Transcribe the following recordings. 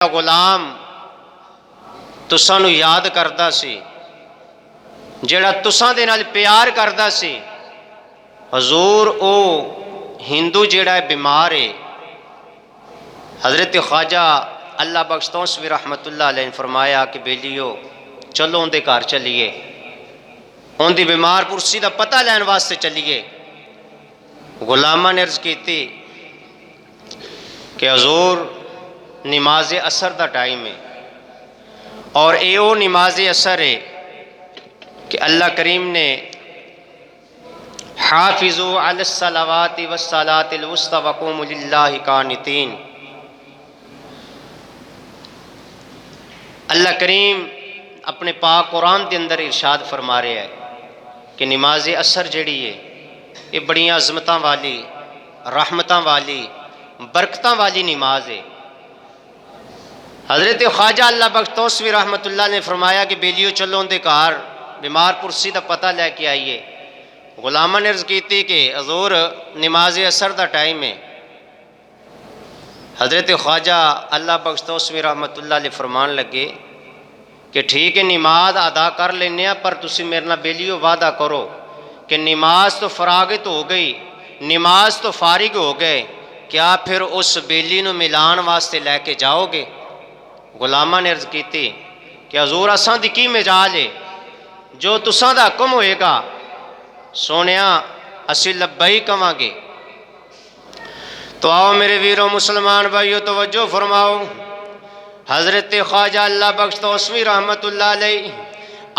غلام تساں نو یاد کردا سی، جیڑا تساں دے نال پیار کردا سی۔ حضور او ہندو جیڑا ہے بیمار ہے، حضرت خواجہ اللہ بخش توسوی رحمت اللہ علیہ نے فرمایا کہ بیلیو چلو اندے گھر چلیے، ان دی بیمار پرسی دا پتہ لین واسطے چلیے۔ غلامہ نے عرض کیتی کہ حضور نماز اثر دا ٹائم ہے، اور اے او نماز اثر ہے کہ اللہ کریم نے حافظوا علی الصلوات والصلاۃ الوسطی وقوموا للہ قانتین، اللہ کریم اپنے پاک قرآن دے اندر ارشاد فرما رہے ہے کہ نماز اثر جڑی ہے یہ بڑیاں عظمتاں والی، رحمتاں والی، برکتاں والی نماز ہے۔ حضرت خواجہ اللہ بخش توسوی رحمت اللہ نے فرمایا کہ بیلیو چلو اندے گھر بیمار پرسی دا پتہ لے کے آئیے۔ غلامہ نے عرض کیتی کہ حضور نماز اثر دا ٹائم ہے۔ حضرت خواجہ اللہ بخش توسوی رحمت اللہ علیہ فرمان لگے کہ ٹھیک ہے نماز ادا کر لینے ہیں، پر تسی میرے نال بیلیو وعدہ کرو کہ نماز تو فراغت ہو گئی، نماز تو فارغ ہو گئے، کیا پھر اس بیلی نو ملان واسطے لے کے جاؤ گے؟ غلامہ نے عرض کیتی کہ حضور اساں دی کی مجال ہے، جو تساں دا حکم ہوئے گا سونیا اسی لبیک کہاں گے۔ تو آؤ میرے ویرو مسلمان بھائیو توجہ فرماؤ، حضرت خواجہ اللہ بخش توسوی رحمت اللہ علیہ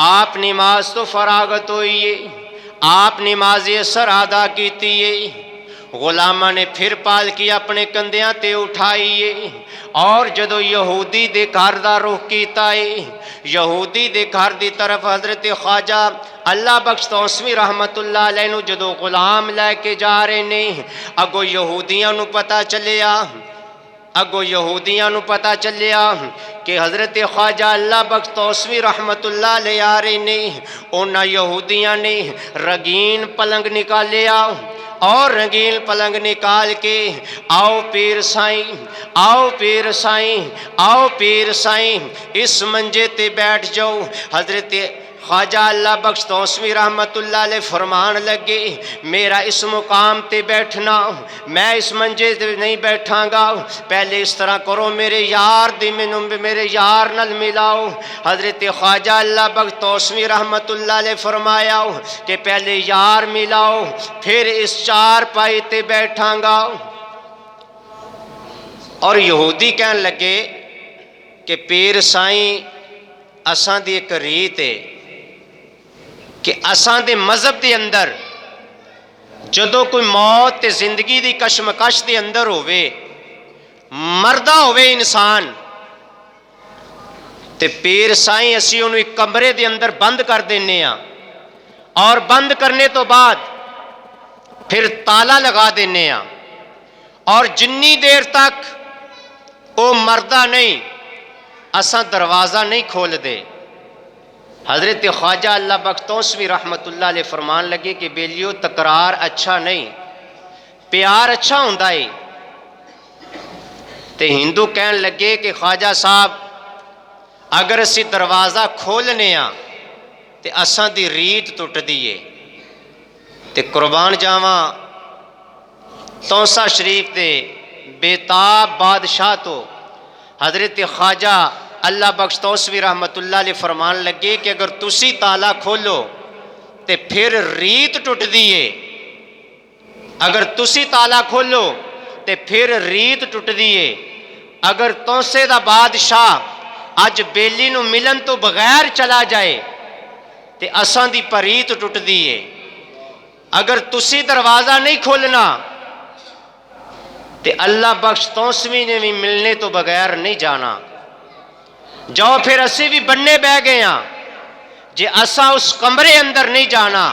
آپ نماز تو فراغت ہوئی ہے، آپ نماز اثر ادا کیتی ہے۔ غلامہ نے پھر پال کی اپنے کندیاں تے اٹھائیے، اور جدو یہودی دے گھر دا رخ کیتا ہے، یہودی دے گھر دی طرف حضرت خواجہ اللہ بخش توسوی رحمت اللہ علیہ نو جدو غلام لے کے جا رہے نے، اگو یہودیاں نو پتہ چلیا کہ حضرت خواجہ اللہ بخش توسوی رحمت اللہ علیہ آ رہے نے۔ انہاں یہودیاں نے رنگین پلنگ نکالیا، اور رنگین پلنگ نکال کے آؤ پیر سائیں، آؤ پیر سائیں، آؤ پیر سائیں اس منجے تے بیٹھ جاؤ۔ حضرت خواجہ اللہ بخش توسوی رحمت اللہ علیہ فرمان لگے میرا اس مقام تے بیٹھنا، میں اس منجے تے نہیں بیٹھاں گا، پہلے اس طرح کرو میرے یار نال ملاؤ۔ حضرت خواجہ اللہ بخش توسوی رحمت اللہ علیہ فرمایا کہ پہلے یار ملاؤ پھر اس چار پائی تے بیٹھاں گا۔ اور یہودی کہن لگے کہ پیر سائیں اساں دی ایک ریت ہے کہ اساں دے مذہب دے اندر جدو کوئی موت تے زندگی دی کشمکش دے اندر ہوئے، مردہ ہوئے انسان تے پیر سائیں اسی انہوں ایک کمرے دے اندر بند کر دینے ہیں، اور بند کرنے تو بعد پھر تالا لگا دینے ہیں، اور جنی دیر تک وہ مردہ نہیں اساں دروازہ نہیں کھول دے۔ حضرت خواجہ اللہ بخش توسوی رحمت اللہ علیہ فرمان لگے کہ بیلیو تکرار اچھا نہیں، پیار اچھا ہوندا ہے۔ تے ہندو کہن لگے کہ خواجہ صاحب اگر اسی دروازہ کھولنے ہاں تے اساں دی ریت ٹوٹ دیئے۔ تے قربان جاواں تونسا شریف دے بیتاب بادشاہ تو حضرت خواجہ اللہ بخش توسوی رحمت اللہ علیہ فرمان لگے کہ اگر تسی تالا کھولو تے پھر ریت ٹوٹ دیئے، اگر تسی تالا کھولو تے پھر ریت ٹوٹ دیئے۔ اگر تونسے دا بادشاہ اج بیلی نو ملن تو بغیر چلا جائے تے اساں دی پریت ٹوٹ دیئے۔ اگر تسی دروازہ نہیں کھولنا تے اللہ بخش توسوی نے بھی ملنے تو بغیر نہیں جانا۔ جاؤ پھر اسی بھی بننے بہ گئے ہاں، جے اساں اس کمرے اندر نہیں جانا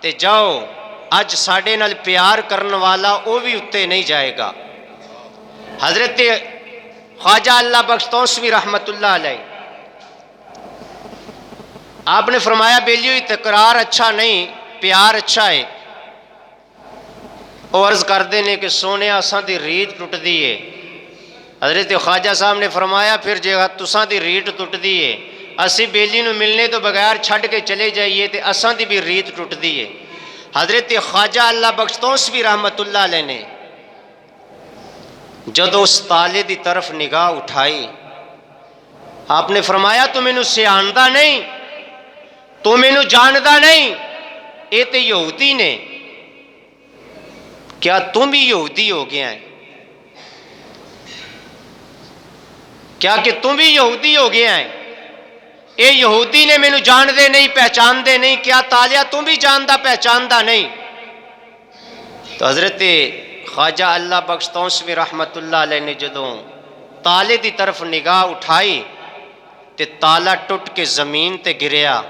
تے جاؤ اج ساڑے نال پیار کرن والا وہ بھی اتے نہیں جائے گا۔ حضرت خواجہ اللہ بخش توسوی رحمت اللہ علیہ آپ نے فرمایا بیلیو تکرار اچھا نہیں، پیار اچھا ہے۔ وہ عرض کر دینے کہ سونے اساں دی ریت ٹوٹ دیئے، حضرت خواجہ صاحب نے فرمایا پھر جے تساں دی ریت ٹٹدی ہے اسی بیلی نو ملنے تو بغیر چھڈ کے چلے جائیے تے اساں دی بھی ریت ٹٹدی ہے۔ حضرت خواجہ اللہ بخش توسوی رحمت اللہ علیہ نے جدو اس تالے دی طرف نگاہ اٹھائی آپ نے فرمایا تو مینوں سیاندا نہیں، تو مینوں جاندا نہیں، اے تے یہودی نے، کیا تم بھی یہودی ہو گیا ہے؟ کیا کہ تم بھی یہودی ہو گیا ہے؟ اے یہودی نے مینوں جان دے نہیں، پہچان دے نہیں، کیا تالیا تم بھی جاندا پہچاندا نہیں؟ تو حضرت خواجہ اللہ بخش توسوی رحمت اللہ علیہ نے جدوں تالے دی طرف نگاہ اٹھائی تے تالا ٹوٹ کے زمین تے گریا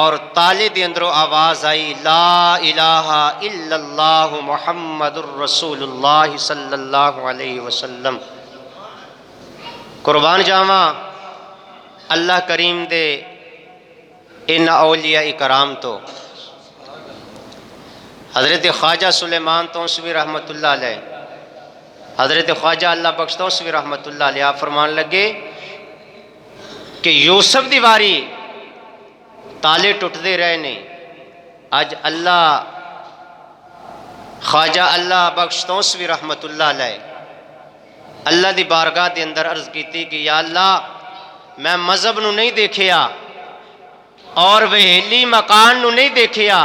اور تالے دے اندروں آواز آئی لا الہ الا اللہ محمد الرسول اللہ صلی اللہ علیہ وسلم۔ قربان جاواں اللہ کریم دے ان اولیاء کرام تو حضرت خواجہ سلیمان توسوی رحمت اللہ علیہ، حضرت خواجہ اللہ بخش توسوی رحمت اللہ علیہ آپ فرمان لگے کہ یوسف دی واری تالے ٹوٹتے رہے نہیں، اج اللہ خواجہ اللہ بخش توسوی رحمت اللہ علیہ اللہ دی بارگاہ دے اندر عرض کیتی کہ یا اللہ میں مذہب نو نہیں دیکھیا اور وہیلی مکان نو نہیں دیکھیا،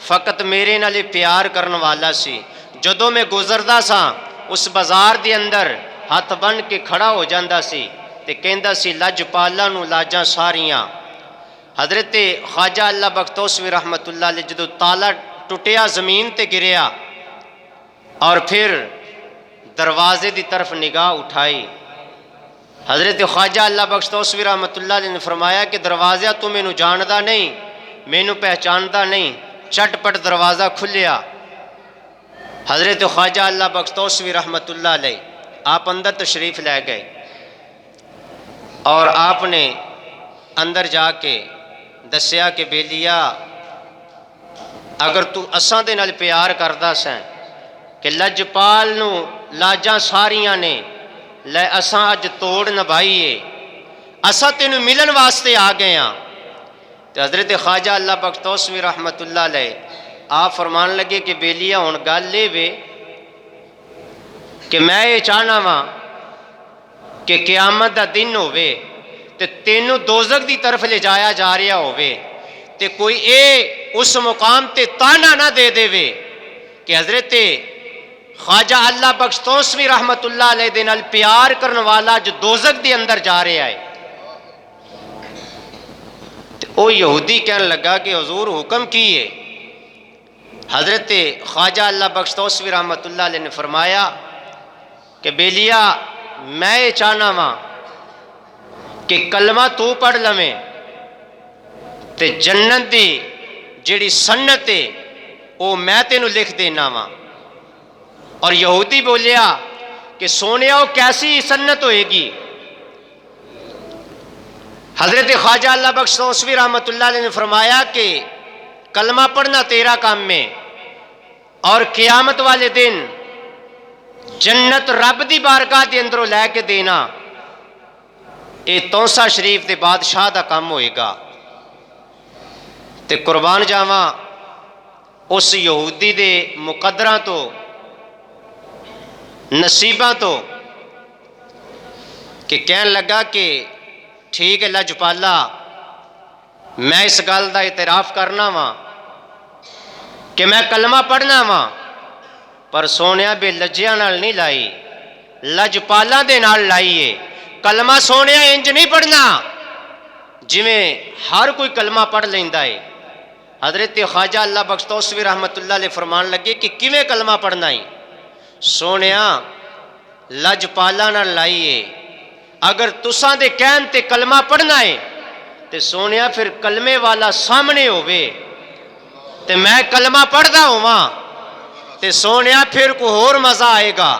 فقط میرے نال پیار کرن والا سی۔ جدوں میں گزردا سا اس بازار دے اندر ہاتھ بن کے کھڑا ہو جاندا سی تے کہندا سی لج پالا نو لاجاں ساریاں۔ حضرت خواجہ اللہ بخش توسوی رحمت اللہ علیہ جدوں تالا ٹوٹیا زمین تے گریا اور پھر دروازے دی طرف نگاہ اٹھائی، حضرت خواجہ اللہ بخش توسوی رحمت اللہ علیہ نے فرمایا کہ دروازہ تو مینوں جاندا نہیں، مینوں پہچاندا نہیں، چٹ پٹ دروازہ کھلیا۔ حضرت خواجہ اللہ بخش توسوی رحمت اللہ علیہ آپ اندر تشریف لے گئے اور آپ نے اندر جا کے دسیا کہ بیلیا اگر تو اساں دے نال پیار کردا سیں کہ لجپال نو لاجاں ساریاں نے لے اساں اج توڑ نبھائیے، اساں تینوں ملن واسطے آ گئے ہاں۔ تو حضرت خواجہ اللہ بخش توسوی رحمت اللہ علیہ آپ فرمان لگے کہ بیلیا ہن گل لے وے کہ میں یہ چاہنا وا کہ قیامت دا دن ہووے تے تینوں دوزخ دی طرف لے جایا جا رہا ہووے تے کوئی اے اس مقام تے تانا نہ دے دے وے کہ حضرت خواجہ اللہ بخش توسوی رحمت اللہ علیہ دے نال پیار کرن والا جو دوزخ دے اندر جا رہا ہے۔ او یہودی کہنے لگا کہ حضور حکم کیے؟ حضرت خواجہ اللہ بخش توسوی رحمت اللہ علیہ نے فرمایا کہ بیلیا میں یہ چاہنا وا کہ کلمہ تو پڑھ لویں تے جنت دی جیڑی سنت ہے وہ میں تینوں لکھ دینا وا۔ اور یہودی بولیا کہ سونیا وہ کیسی سنت ہوئے گی؟ حضرت خواجہ اللہ بخش توسوی رحمت اللہ علیہ نے فرمایا کہ کلمہ پڑھنا تیرا کام میں، اور قیامت والے دن جنت رب دی بارگاہ دے اندروں لے کے دینا اے توسا شریف دے بادشاہ دا کام ہوئے گا۔ تے قربان جاواں اس یہودی دے مقدراں تو نصیباں تو کہ کہن لگا کہ ٹھیک ہے لجپالا میں اس گل دا اعتراف کرنا وا کہ میں کلمہ پڑھنا وا، پر سونیا بے لجیاں نال نہیں لائی، لجپالا دے نال لائیے۔ کلمہ سونیا انج نہیں پڑھنا جویں ہر کوئی کلمہ پڑھ لیندا ہے۔ حضرت خواجہ اللہ بخش توسوی رحمت اللہ علیہ فرمان لگے کہ کیویں کلمہ پڑھنا ہے؟ سونیا لجپالا نال لائیے، اگر تساں دے کہن تے کلمہ پڑھنا ہے تے سونیا پھر کلمے والا سامنے ہووے تے میں کلمہ پڑھدا ہواں تے سونیا پھر کو اور مزہ آئے گا۔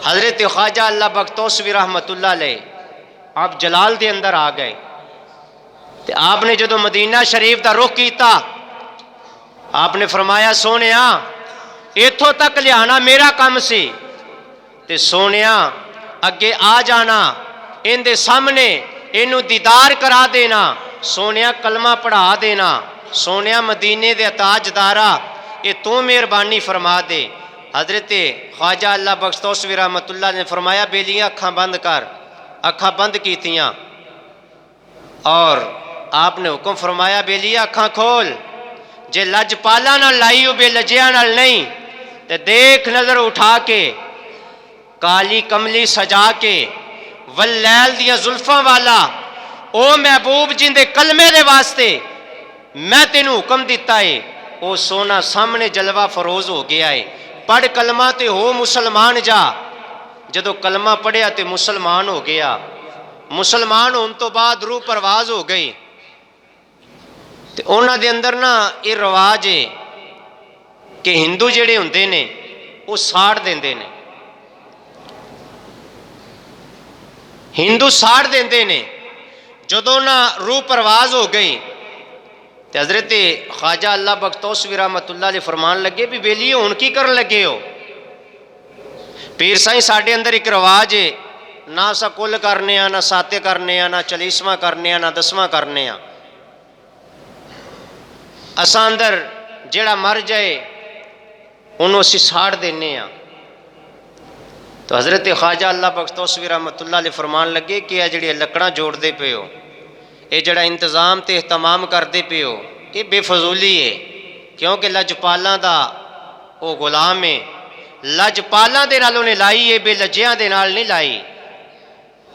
حضرت خواجہ اللہ بخش توسوی رحمت اللہ علیہ آپ جلال دے اندر آ گئے تے آپ نے جدو مدینہ شریف دا رخ کیتا آپ نے فرمایا سونیا ایتھوں تک لیا میرا کام سی تے سونیا اگے آ جانا، ان دے سامنے اینو دیدار کرا دینا، سونیا کلمہ پڑھا دینا، سونیا مدینے دے تاجدارا یہ تو مہربانی فرما دے۔ حضرت خواجہ اللہ بخش توسوی رحمۃ اللہ نے فرمایا بیلیاں اکھاں بند کر، اکھاں بند کیتیاں، اور آپ نے حکم فرمایا بیلیاں اکھاں کھول، جے لج پالا نہ لائی ہو بے لجیا نال نہیں تے دیکھ نظر اٹھا کے کالی کملی سجا کے واللیل دیا زلفاں والا او محبوب جن دے کلمے دے واسطے میں تینوں حکم دیتا ہے، او سونا سامنے جلوہ فروز ہو گیا ہے۔ پڑھ کلمہ تے ہو مسلمان جا، جدو کلمہ پڑھیا تے مسلمان ہو گیا، مسلمان ہون تو بعد روح پرواز ہو گئی۔ تے اونا دے اندر نا یہ رواج ہے کہ ہندو جڑے ہوندے نے وہ ساڑ دیندے نے، ہندو ساڑ دیندے نے۔ جدو نا روح پرواز ہو گئی تے حضرت خواجہ اللہ بخش توسوی رحمۃ اللہ علیہ فرمان لگے بھی بیلیو ہن کی کرن لگے ہو؟ پیر سائیں ساڈے اندر ایک رواج ہے، نہ سا کل کرنے نہ ساتے کرنے نہ چلیسواں کرنے نہ دسواں کرنے، اساں اندر جیڑا مر جائے انہوں اسی ساڑ دینے ہاں۔ تو حضرت خواجہ اللہ بخش توسوی رحمۃ اللہ علیہ فرمان لگے کہ یہ جڑی لکڑاں جوڑ دے پے ہو، یہ جڑا انتظام تے اہتمام کر دے پے ہو، یہ بے فضولی ہے، کیونکہ لجپالاں دا او غلام ہے، لجپالاں دے نال انہیں لائی ہے، بے لجیاں دے نال نہیں لائی،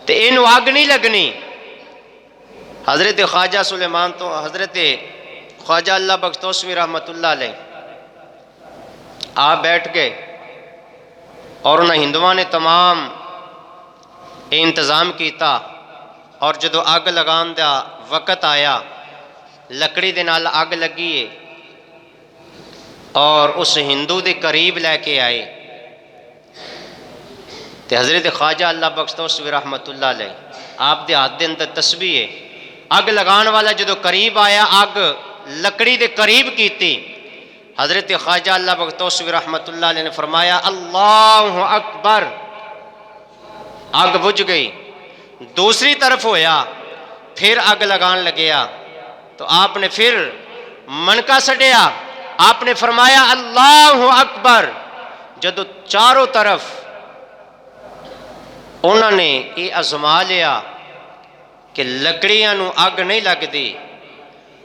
تے اینو آگ نہیں لگنی۔ حضرت خواجہ سلیمان تو حضرت خواجہ اللہ بخش توسوی رحمۃ اللہ علیہ آپ بیٹھ گئے، اور انہاں ہندوؤں نے تمام انتظام کیتا، اور جدو اگ لگان دا وقت آیا لکڑی دے نال اگ لگی ہے اور اس ہندو دے قریب لے کے آئے تے حضرت خواجہ اللہ بخش توسوی رحمۃ اللہ علیہ آپ دے ہاتھ دے اندر تسبیح ہے، اگ لگان والا جدو قریب آیا اگ لکڑی دے قریب کیتی، حضرت خواجہ اللہ بخش توسوی رحمۃ اللہ علیہ نے فرمایا اللہ اکبر، اگ بجھ گئی۔ دوسری طرف ہویا پھر اگ لگان لگیا تو آپ نے پھر منکا سٹیا، آپ نے فرمایا اللہ اکبر۔ جدو چاروں طرف انہوں نے یہ آزما لیا کہ لکڑیاں نو اگ نہیں لگ دی،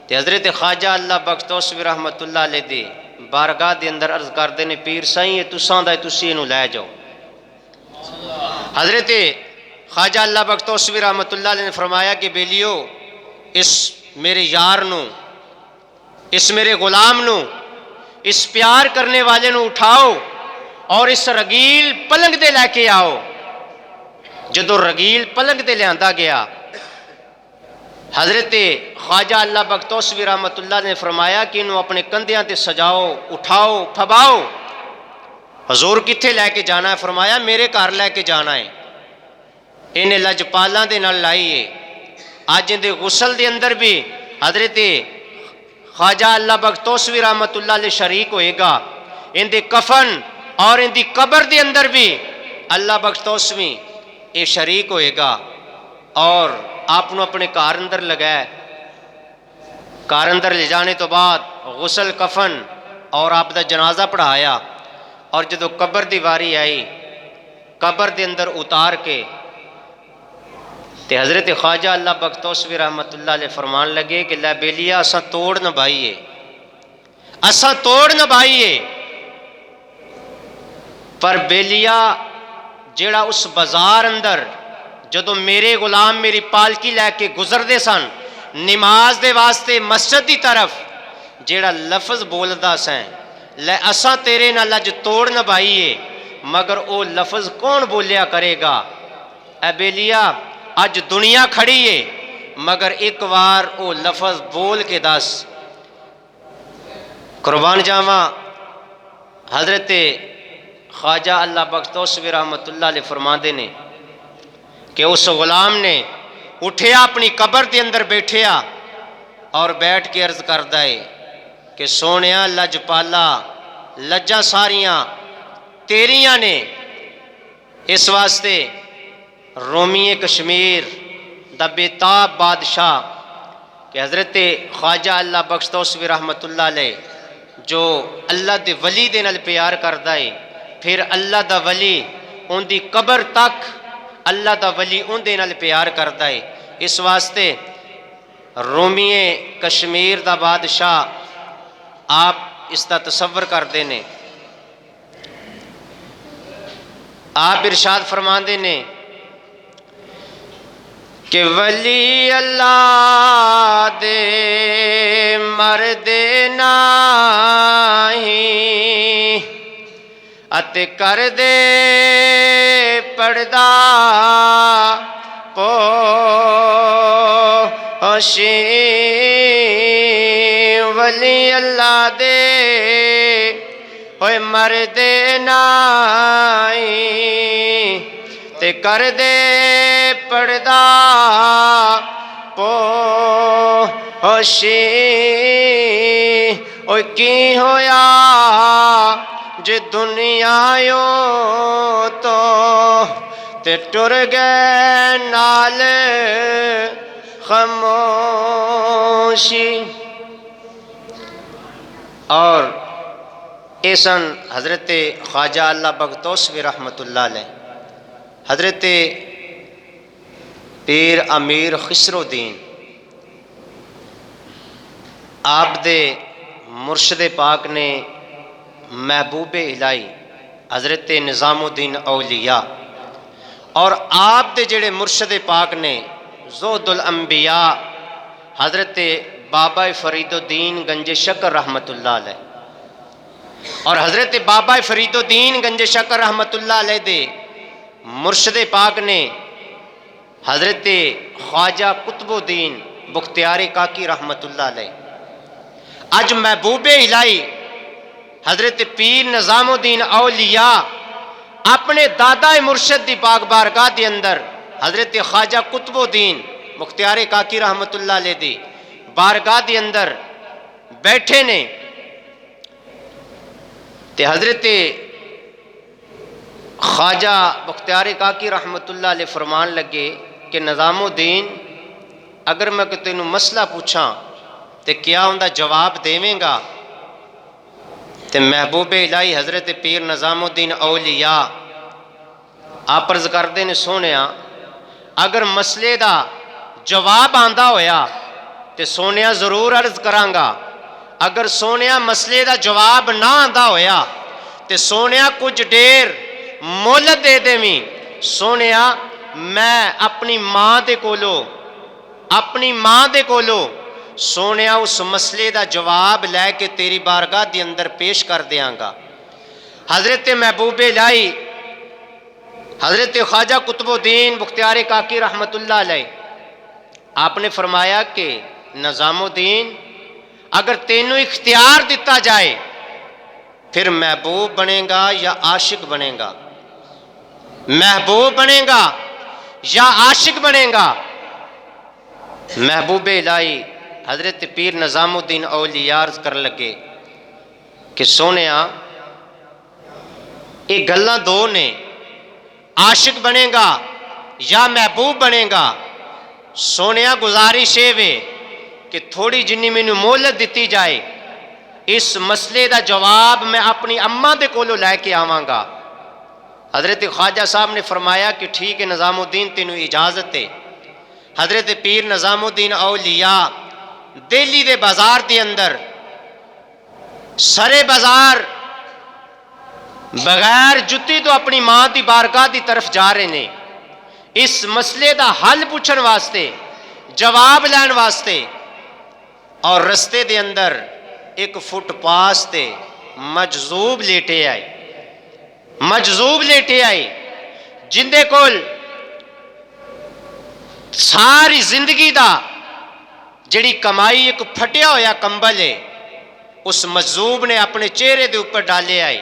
تے حضرت خواجہ اللہ بخش توسوی رحمۃ اللہ علیہ دی بارگاہ دے اندر عرض کردے نے پیر سائیں یہ تساں دا تسی اینو لے جاؤ۔ حضرت خواجہ اللہ بخش توسوی رحمۃ اللہ علیہ نے فرمایا کہ بیلیو اس میرے یار نو، اس میرے غلام نو، اس پیار کرنے والے نو اٹھاؤ اور اس رگیل پلنگ دے لے کے آؤ۔ جدو رگیل پلنگ دے لے آندا گیا، حضرت خواجہ اللہ بخش توسوی رحمۃ اللہ نے فرمایا کہ انہوں اپنے کندھیاں تے سجاؤ، اٹھاؤ، پھباؤ۔ حضور کتھے لے کے جانا ہے؟ فرمایا میرے گھر لے کے جانا ہے۔ انہیں لجپالاں دے نال لائیے، آج ان دے غسل دے اندر بھی حضرت خواجہ اللہ بخش توسوی رحمۃ اللہ علیہ شریک ہوئے گا، ان دے کفن اور ان دی قبر دے اندر بھی اللہ بخش توسوی یہ شریک ہوئے گا، اور آپ نے اپنے کار اندر لگائے، کار اندر لے جانے تو بعد غسل کفن اور آپ دا جنازہ پڑھایا، اور جدو قبر دی واری آئی قبر دے اندر اتار کے تے حضرت خواجہ اللہ بخش توسوی رحمۃ اللہ علیہ فرمان لگے کہ لے بیلیا اساں توڑ نبھائیے، اساں توڑ نبھائیے، پر بیلیا جیڑا اس بازار اندر جدو میرے غلام میری پالکی لے کے گزر دے سن نماز دے واسطے مسجد دی طرف، جیڑا لفظ بولدا سیں لے اساں تیرے نال اج توڑ نبھائیے، مگر او لفظ کون بولیا کرے گا؟ اے بیلیا اج دنیا کھڑی ہے مگر ایک وار او لفظ بول کے دس۔ قربان جاواں حضرت خواجہ اللہ بخش توسوی رحمۃ اللہ علیہ فرماندے نے کہ اس غلام نے اٹھیا اپنی قبر دے اندر بیٹھیا اور بیٹھ کے عرض کردا ہے کہ سونیا لجپالا لجاں ساریاں تیریاں نے، اس واسطے رومی کشمیر دا بیتاب بادشاہ کہ حضرت خواجہ اللہ بخش توسوی رحمت اللہ علیہ جو اللہ دے ولی دے نال پیار کردا ہے، پھر اللہ دا ولی ان دی قبر تک اللہ دا ولی ان دے نال پیار کردا ہے۔ اس واسطے رومی کشمیر دا بادشاہ آپ اس دا تصور کردے نے، آپ ارشاد فرماندے نے کہ ولی اللہ دے مرد نہیں اتے کر دے پردہ پوشی، ولی اللہ دے ہوئے مرد نہیں تے کر دے پردہ پوشی، اوہ کی ہویا جے دنیا یوں تو تے ٹر گئے نال خاموشی۔ اور ایسن حضرت خواجہ اللہ بخش توسوی رحمت اللہ علیہ، حضرت پیر امیر خسرو الدین آپ دے مرشد پاک نے محبوب الہی حضرت نظام الدین اولیاء اور آپ دے جڑے مرشد پاک نے زہد الانبیاء حضرت بابا فرید الدین گنج شکر رحمت اللہ علیہ، اور حضرت بابا فرید الدین گنج شکر رحمت اللہ علیہ دے مرشد پاک نے حضرت خواجہ قطب الدین بختیار کاکی رحمت اللہ علیہ، اج محبوب الہی حضرت پیر نظام الدین اولیاء اپنے دادا مرشد دی پاک بارگاہ دی اندر حضرت خواجہ قطب الدین بختیار کاکی رحمت اللہ علیہ دی بارگاہ دی اندر بیٹھے نے، تے حضرت خواجہ بختیار کاکی رحمت اللہ علیہ فرمان لگے کہ نظام الدین اگر میں تینوں مسئلہ پوچھاں تے کیا ان دا جواب دیویں گا؟ تے محبوب الہی حضرت پیر نظام الدین اولیاء آپ عرض کردے نے سونیا اگر مسئلے دا جواب آندا ہویا تے سونیا ضرور عرض کرانگا، اگر سونیا مسئلے دا جواب نہ آندا ہویا تے سونیا کچھ دیر مہلت دے دیویں، سونیا میں اپنی ماں دے کولو سونیا اس مسئلے دا جواب لے کے تیری بارگاہ دی اندر پیش کر دیاں گا۔ حضرت محبوب الہی حضرت خواجہ قطب الدین بختیار کاکی رحمت اللہ علیہ آپ نے فرمایا کہ نظام الدین اگر تینوں اختیار دیتا جائے پھر محبوب بنے گا یا عاشق بنے گا؟ محبوب بنے گا یا عاشق بنے گا؟ محبوب الہی حضرت پیر نظام الدین اولیاء عرض کر لگے کہ سونیا یہ گلاں دو نے، عاشق بنے گا یا محبوب بنے گا؟ سونیا گزارش ہے کہ تھوڑی جنی مینوں مہلت دیتی جائے، اس مسئلے دا جواب میں اپنی اماں دے کولو لے کے آواں گا۔ حضرت خواجہ صاحب نے فرمایا کہ ٹھیک ہے نظام الدین تینوں اجازت ہے۔ حضرت پیر نظام الدین اولیاء دہلی دے بازار دے اندر سرے بازار بغیر جتی تو اپنی ماں دی بارگاہ دی طرف جا رہے نے، اس مسئلے دا حل پوچھن واسطے، جواب لین واسطے، اور رستے دے اندر ایک فٹ پاس تے مجذوب لیٹے آئے جن دے کول ساری زندگی دا جڑی کمائی ایک پھٹیا ہویا کمبل ہے اس مجذوب نے اپنے چہرے دے اوپر ڈالے آئے،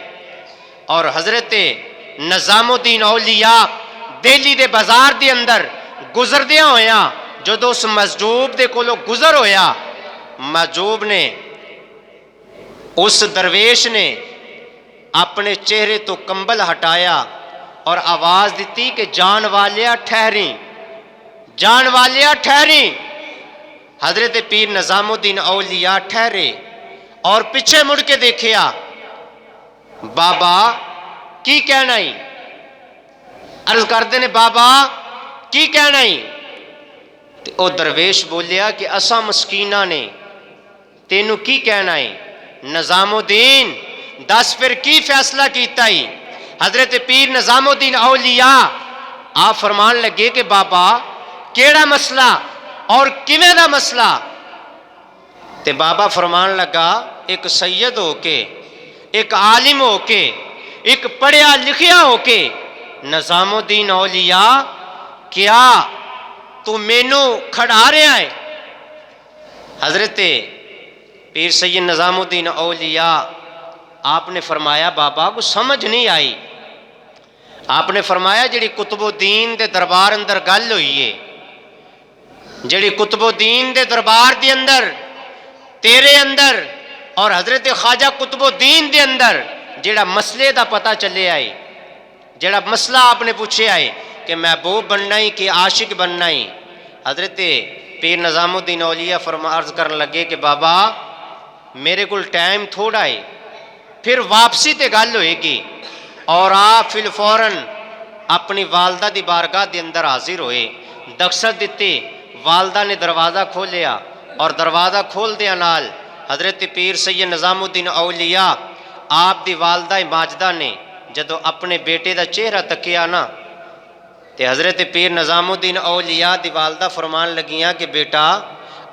اور حضرت نظام الدین اولیاء دہلی دے بازار دے اندر گزر دیا ہویا جدو اس مجذوب دے کولو گزر ہویا، مجذوب نے اس درویش نے اپنے چہرے تو کمبل ہٹایا اور آواز دیتی کہ جان والیا ٹھہری، جان والیا ٹھہری۔ حضرت پیر نظام الدین اولیاء ٹھہرے اور پیچھے مڑ کے دیکھیا، بابا کی کہنا ہی؟ عرض کرتے نے بابا کی کہنا ہی؟ او درویش بولیا کہ اساں مسکینہ نے تینوں کی کہنا ہے؟ نظام الدین دس پھر کی فیصلہ کیتا ہی؟ حضرت پیر نظام الدین اولیاء آپ فرمان لگے کہ بابا کیڑا مسئلہ اور کیویں دا مسئلہ؟ تے بابا فرمان لگا ایک سید ہو کے، ایک عالم ہو کے، ایک پڑھیا لکھیا ہو کے، نظام الدین اولیاء کیا تو مینوں کھڑا رہا ہے؟ حضرت پیر سید نظام الدین اولیاء آپ نے فرمایا بابا کو سمجھ نہیں آئی۔ آپ نے فرمایا جڑی قطب الدین دے دربار اندر گل ہوئی ہے، جڑی قطب الدین دے دربار دے اندر تیرے اندر اور حضرت خواجہ قطب الدین دے اندر جڑا مسئلے دا پتہ چلے آئے، جڑا مسئلہ آپ نے پوچھے آئے کہ محبوب بننا ہی کہ عاشق بننا ہی، حضرت پیر نظام الدین اولیاء عرض کرنے لگے کہ بابا میرے کو ٹائم تھوڑا ہے، پھر واپسی تے گل ہوئے گی۔ اور آپ فی الفوراً اپنی والدہ دی بارگاہ دے اندر حاضر ہوئے، دستک دیتے، والدہ نے دروازہ کھولیا اور دروازہ کھول دیا نال حضرت پیر سید نظام الدین اولیاء آپ دی والدہ ماجدہ نے جدو اپنے بیٹے دا چہرہ تکیا نا تے حضرت پیر نظام الدین اولیاء دی والدہ فرمان لگیاں کہ بیٹا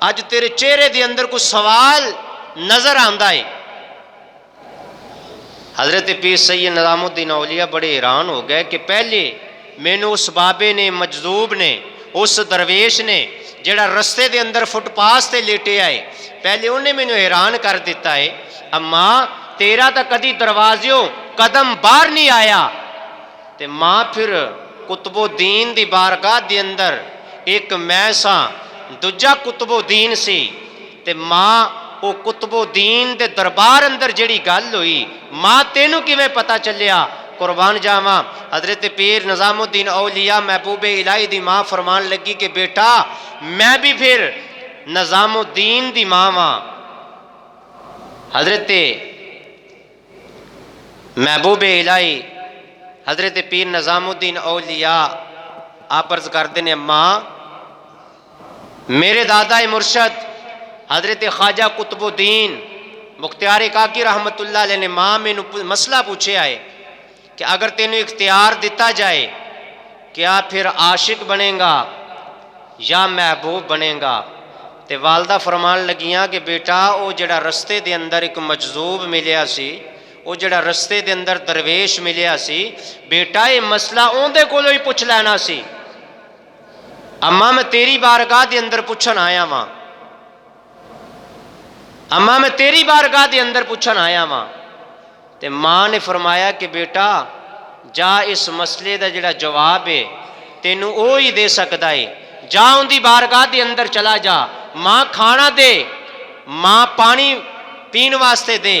اج تیرے چہرے دے اندر کچھ سوال نظر آندا ہے۔ حضرت پیر سید نظام الدین اولیاء بڑے حیران ہو گئے کہ پہلے مینوں اس بابے نے، مجذوب نے، اس درویش نے جڑا رستے دے اندر فٹ پاس تے لیٹے آئے، پہلے انہیں مینوں حیران کر دیتا ہے، اماں تیرا تا کدی دروازیوں قدم باہر نہیں آیا، تے ماں پھر قطب الدین دی بارگاہ دے اندر ایک میں ساں دوجا قطب الدین سی، تے ماں او قطب الدین دے دربار اندر جڑی گل ہوئی ماں تینوں کیویں پتہ چلیا؟ قربان جاواں حضرت پیر نظام الدین اولیاء محبوب الہی دی ماں فرمان لگی کہ بیٹا میں بھی پھر نظام الدین دی ماں واں۔ حضرت محبوب الہی حضرت پیر نظام الدین اولیاء آپ عرض کرتے ہیں ماں میرے دادا مرشد حضرت خواجہ قطب الدین مختار کاکی رحمت اللہ علیہ نے ماں میں مسئلہ پوچھے آئے کہ اگر تینوں اختیار دیتا جائے کیا پھر عاشق بنے گا یا محبوب بنے گا؟ تے والدہ فرمان لگیاں کہ بیٹا او جڑا رستے دے اندر ایک مجذوب ملیا سی، او جڑا رستے دے اندر درویش ملیا سی، بیٹا یہ مسئلہ اون دے کولوں ہی پوچھ لینا سی، اماں میں تیری بارگاہ دے اندر پوچھن آیا ماں، اماں میں تیری بارگاہ دے اندر پوچھن آیا ماں۔ تے ماں نے فرمایا کہ بیٹا جا اس مسئلے دا جڑا جواب ہے تینوں او ہی دے سکدا ہے، جا ان دی بارگاہ دے اندر چلا جا، ماں کھانا دے، ماں پانی پین واسطے دے۔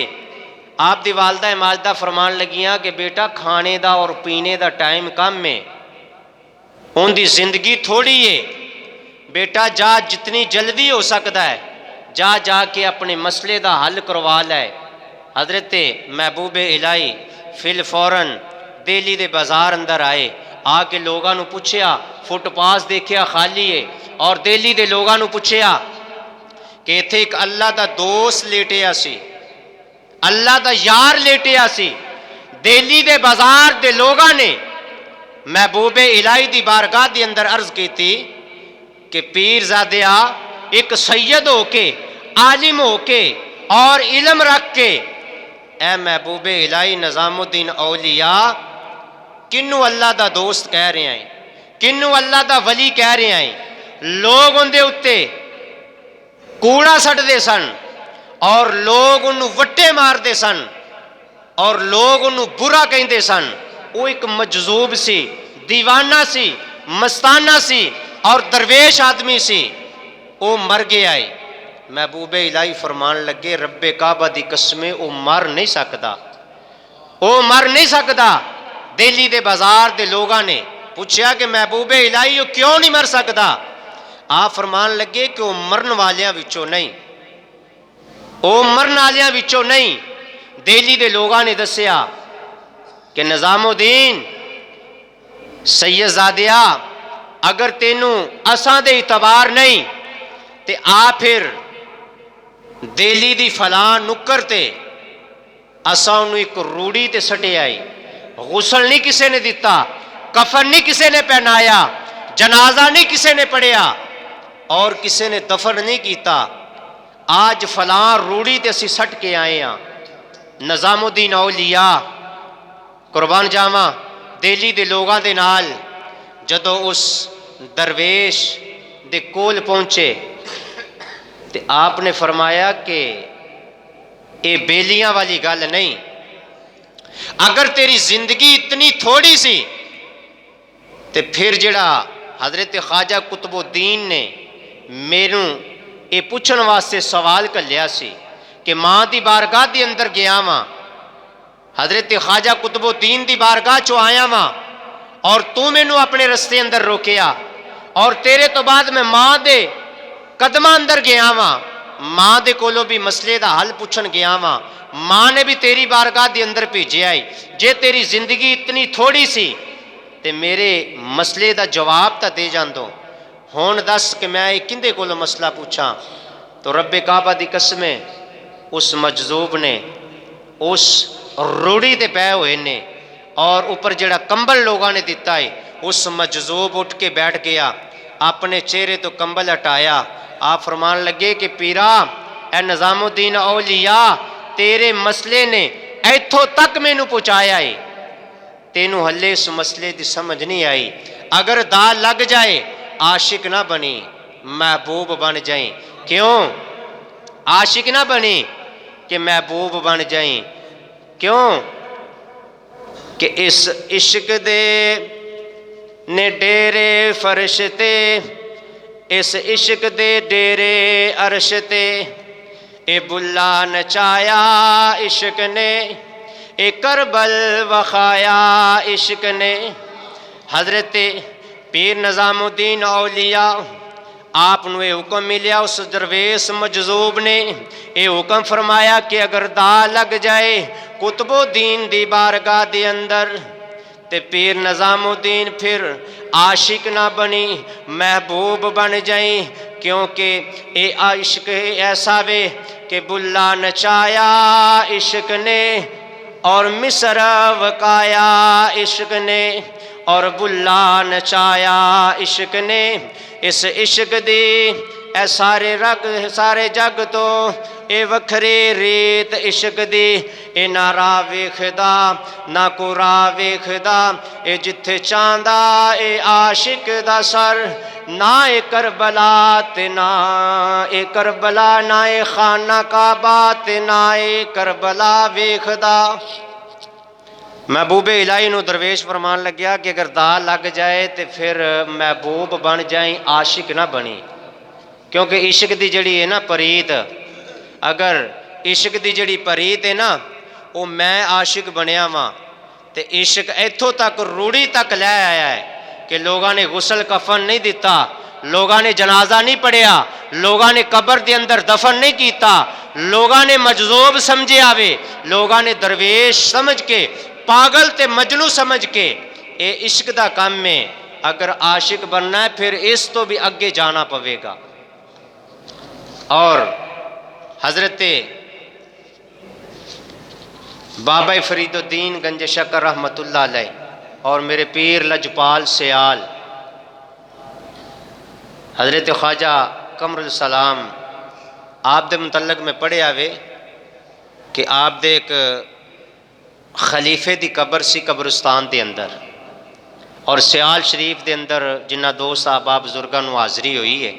آپ دی والدہ ماجدہ فرمان لگیاں کہ بیٹا کھانے دا اور پینے دا ٹائم کم ہے، ان دی زندگی تھوڑی ہے، بیٹا جا جتنی جلدی ہو سکتا ہے جا جا کے اپنے مسئلے دا حل کروا لے۔ حضرت محبوب الہی فی الفوراً دہلی دے بازار اندر آئے، آ کے لوگاں نو پوچھیا، فٹ پاس دیکھیا خالی ہے، اور دہلی دے لوگاں نو پوچھیا کہ ایتھے ایک اللہ دا دوست لیٹیا سی، اللہ دا یار لیٹیا سی۔ دہلی دے بازار دے لوگاں نے محبوب الہی دی بارگاہ دی اندر عرض کی تھی کہ پیر زادیا ایک سید ہو کے، عالم ہو کے اور علم رکھ کے اے محبوب الہی نظام الدین اولیاء کنوں اللہ دا دوست کہہ رہے ہیں، کنوں اللہ دا ولی کہہ رہے ہیں؟ لوگ ان دے اتے کوڑا سٹ دے سن اور لوگ انہوں وٹے مار دے سن اور لوگ انہوں برا کہیں دے سن، وہ ایک مجذوب سی، دیوانہ سی، مستانہ سی اور درویش آدمی سی، وہ مر گیا ہے۔ محبوب الہی فرمان لگے رب کعبہ دی قسمیں وہ مر نہیں سکتا، وہ مر نہیں سکتا۔ دہلی دے بازار دے لوگاں نے پوچھا کہ محبوب الہی وہ کیوں نہیں مر سکتا؟ آپ فرمان لگے کہ وہ مرن والیاں وچوں نہیں، وہ مرن والیاں وچوں نہیں۔ دہلی دے لوگاں نے دسیا کہ نظام الدین سید زادیا، اگر تینوں اساں دے اعتبار نہیں تے آ پھر دہلی دی فلاں نکر تے اساں انہوں ایک روڑی تے سٹے آئی، غسل نہیں کسے نے دیتا، کفن نہیں کسے نے پہنایا، جنازہ نہیں کسے نے پڑھیا اور کسے نے دفن نہیں کیتا، آج فلاں روڑی تے اسی سٹ کے آئے ہیں۔ نظام الدین اولیاء قربان جاواں دہلی دے لوگاں دے نال جدو اس درویش دے کول پہنچے تے آپ نے فرمایا کہ اے بیلیاں والی گل نہیں، اگر تیری زندگی اتنی تھوڑی سی تے پھر جڑا حضرت خواجہ قطب الدین نے میروں اے پوچھن واسطے سوال کر لیا سی کہ ماں دی بارگاہ دی اندر گیا ماں، حضرت خواجہ قطب الدین دی بارگاہ چو آیا ماں اور تو میں نو اپنے رستے اندر روکیا، اور تیرے تو بعد میں ماں دے قدمہ اندر گیا ماں، ماں دے کولو بھی مسئلے دا حل پوچھن گیا ماں، ماں نے بھی تیری بارگاہ دی اندر بھیجے آئی، جے تیری زندگی اتنی تھوڑی سی تے میرے مسئلے دا جواب تا دے جاندو، ہون دس کہ میں کندے کولو مسئلہ پوچھا؟ تو رب کعبہ دی قسمیں اس مجذوب نے اس روڑی تے پے ہوئے نے اور اوپر جڑا کمبل لوگاں نے دیتا ہے، اس مجذوب اٹھ کے بیٹھ گیا، اپنے چہرے تو کمبل ہٹایا، آپ فرمان لگے کہ پیرا اے نظام الدین اولیاء تیرے مسئلے نے ایتھوں تک میں نو پہنچایا ہے، تینوں ہلے اس مسئلے دی سمجھ نہیں آئی، اگر دال لگ جائے عاشق نہ بنی محبوب بن جائیں، کیوں عاشق نہ بنی کہ محبوب بن جائیں، کیوں کہ اس عشق دے نے ڈیرے فرش تے، اس عشق دے ڈیرے عرش تے، اے بلا نچایا عشق نے، اے کربل وخایا عشق نے۔ حضرت پیر نظام الدین اولیاء آپ نو اے حکم ملیا اس درویش مجذوب نے اے حکم فرمایا کہ اگر دا لگ جائے قطب الدین دی بارگاہ دے اندر تے پیر نظام الدین پھر عاشق نہ بنی محبوب بن جائیں، کیونکہ اے عشق ایسا وے کہ بلا نچایا عشق نے اور مصر وکایا عشق نے، اور بلا نچایا عشق نے، اس عشق دی اے سارے جگ تو اے وکھرے ریت عشق دی، اے نہ راہ ویکھدا نہ کو راہ ویکھدا، اے جتھے چاہندا اے عاشق دا سر، نہ اے کربلا تے نہ اے کربلا، نہ اے خانہ کعبہ تے نہ اے کربلا ویکھدا۔ محبوب الہی نو درویش فرمان لگیا کہ اگر دا لگ جائے تے پھر محبوب بن جائیں عاشق نہ بنی، کیونکہ عشق دی جڑی ہے نا پرید، اگر عشق دی جڑی پرید ہے نا وہ میں عاشق بنیا ماں تے عشق ایتھوں تک روڑی تک لے آیا ہے کہ لوگاں نے غسل کفن نہیں دیتا، لوگاں نے جنازہ نہیں پڑھیا، لوگاں نے قبر دے اندر دفن نہیں کیتا، لوگاں نے مجذوب سمجھے آوے، لوگاں نے درویش سمجھ کے پاگل تے مجنو سمجھ کے اے عشق دا کام میں اگر عاشق بننا ہے پھر اس تو بھی اگے جانا پوے گا۔ اور حضرت بابا فرید الدین گنج شکر رحمت اللہ علیہ اور میرے پیر لجپال سیال حضرت خواجہ قمر السلام آپ دے متعلق میں پڑھے آوے کہ آپ دے ایک خلیفے دی قبر سی قبرستان دے اندر، اور سیال شریف دے اندر جنہ دوست احباب بزرگاں نو حاضری ہوئی ہے،